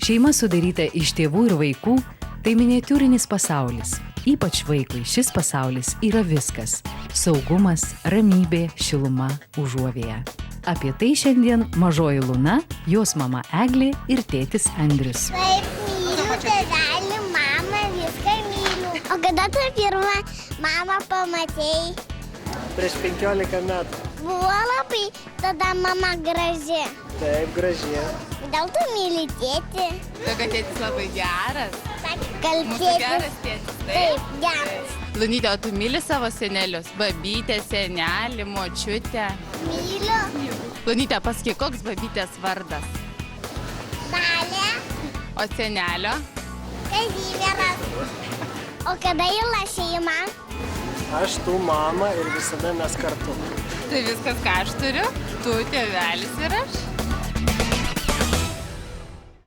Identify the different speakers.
Speaker 1: Šeima sudaryta iš tėvų ir vaikų, tai miniatiūrinis pasaulis. Ypač vaikui šis pasaulis yra viskas – saugumas, ramybė, šiluma, užuovėja. Apie tai šiandien mažoji Luna, jos mama Eglė ir tėtis Andrius.
Speaker 2: Taip, myliu tėvelį, mamą, viską myliu. O kada tu pirmą mamą pamatėjai?
Speaker 3: Prieš 15 metų.
Speaker 2: Buvo labai tada mama graži.
Speaker 3: Taip, graži.
Speaker 2: Kodėl tu myli tėtį?
Speaker 4: Kad tėtis labai geras.
Speaker 2: Gal
Speaker 4: Mūsų
Speaker 2: tėtis?
Speaker 4: geras tėtis,
Speaker 2: Taip, geras.
Speaker 4: Lunytė, o tu myli savo senelius? Babytę, senelį, močiutę?
Speaker 2: Myliu.
Speaker 4: Lunytė, pasakyk, koks babytės vardas?
Speaker 2: Dalė,
Speaker 4: O senelio?
Speaker 2: Kazimieras. O kada įla šeima?
Speaker 3: Aš, tu, mama ir visada mes kartu.
Speaker 4: Tai viskas, ką aš turiu. Tu, tėvelis ir aš.